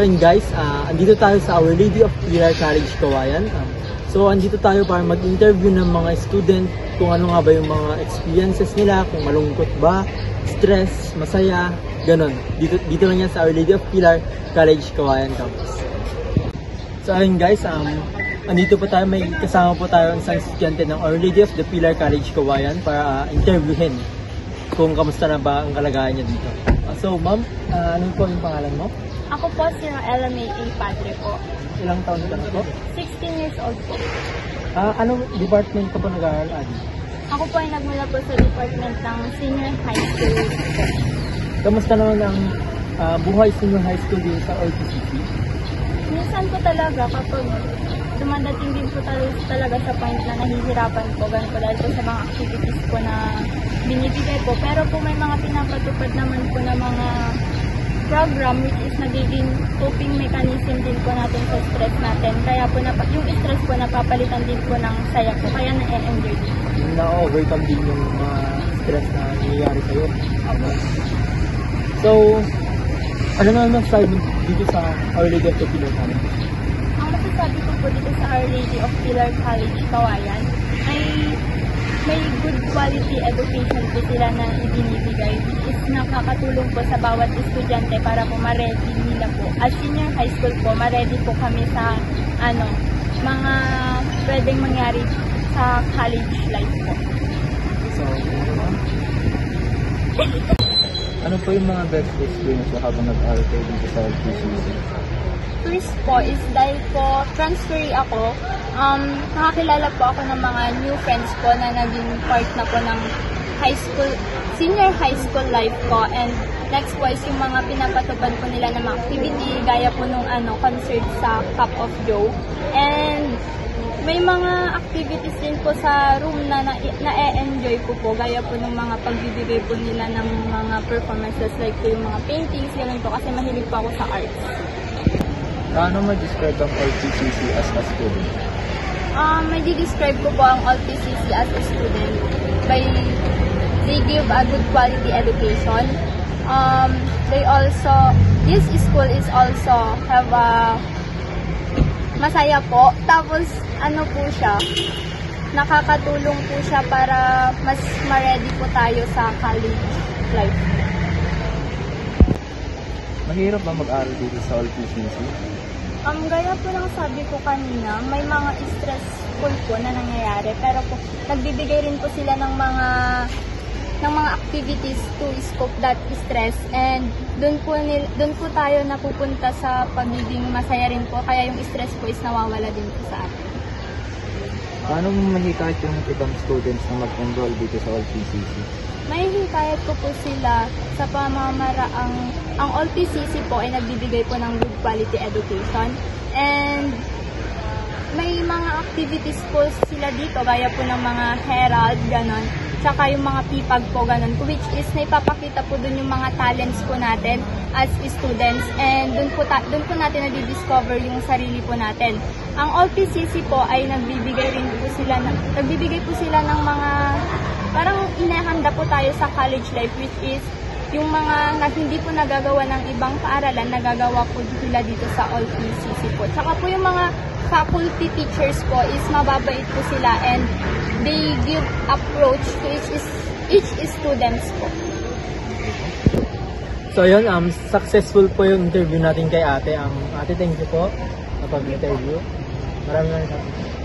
yun guys, andito tayo sa Our Lady of Pilar College, Cauayan. So andito tayo para mag-interview ng mga student kung ano nga ba yung mga experiences nila, kung malungkot ba, stress, masaya, ganon. Dito lang yan sa Our Lady of Pilar College, Cauayan campus. So ayun guys, andito po tayo, may kasama po tayo ang isang estudyante ng Our Lady of the Pilar College, Cauayan para interviewin kung kamusta na ba ang kalagayan niya dito. So ma'am, ano po yung pangalan mo? Ako po si Ella May A. Padre po. Ilang taon ka na po? 16 years old po. Anong department ka po nag-aaral, Adi? Ako po ay nagmula po sa department ng senior high school. Kamusta naman ang buhay senior high school dito sa RTCC? Minsan po talaga kapag dumadating din po talaga sa point na nahihirapan po, ganun po dahil po sa mga activities po na binibigay po. Pero po may mga pinapatupad naman po na mga program which is nagiging coping mechanism din po natin sa stress natin. Kaya po yung stress po napapalitan din po ng saya po. Kaya na-enjoy din. Na-overcome din yung mga stress na nangyayari sa'yo. So, ano naman masasabi mo dito sa Our Lady of the Pilar College? Ang masasabi ko po dito sa Our Lady of Pilar College, Cauayan, ay may good quality education po sila na ibinibigay, which is nakakatulong po sa bawat estudyante para po ma-ready nila po. As senior high school po, ma-ready po kami sa mga pwedeng mangyari sa college life po. So, ano po yung mga best experience mo habang nag-aaral kayo dito sa RTCC? First po is dahil po transferee ako, nakakilala po ako ng mga new friends po na naging part na po ng high school, senior high school life ko. And next po is yung mga pinapatupad po nila ng mga activity, gaya po nung concert sa Cup of Joe. And may mga activities din po sa room na na-enjoy po, gaya po ng mga pagbibigay po nila ng mga performances like po yung mga paintings, ganun po kasi mahilig po ako sa arts. Paano ma-describe ang RTCC as a student? May describe ko po ang RTCC as a student by they give a good quality education. This school is also have a masaya po. Tapos po siya, nakakatulong po siya para mas ma-ready po tayo sa college life. Mahirap ba mag-aaral dito sa RTCC? Gaya po lang sabi ko kanina, may mga stressful po na nangyayari, pero po nagbibigay rin po sila ng mga activities to scope that stress, and doon po tayo napupunta sa pagiging masaya rin po, kaya yung stress po is nawawala din po sa atin. Paano mo mahikayat yung ibang students na mag-enroll dito sa RTCC? May hikayat ko po sila sa pamamaraang ang RTCC po ay nagbibigay po ng good quality education, and may mga activities po sila dito gaya po ng mga herald, ganon, tsaka yung mga pipag po, ganon, which is naipapakita po dun yung mga talents po natin as students, and dun po natin na-discover yung sarili po natin. Ang RTCC po ay nagbibigay po sila ng mga parang inahanda po tayo sa college life, which is yung mga hindi po nagagawa ng ibang paaralan, nagagawa po sila dito sa RTCC po. Tsaka po yung mga faculty teachers po is mababait po sila, and they give approach to each students po. So yun, successful po yung interview natin kay ate. Ate, thank you po sa pag-interview. Maraming salamat.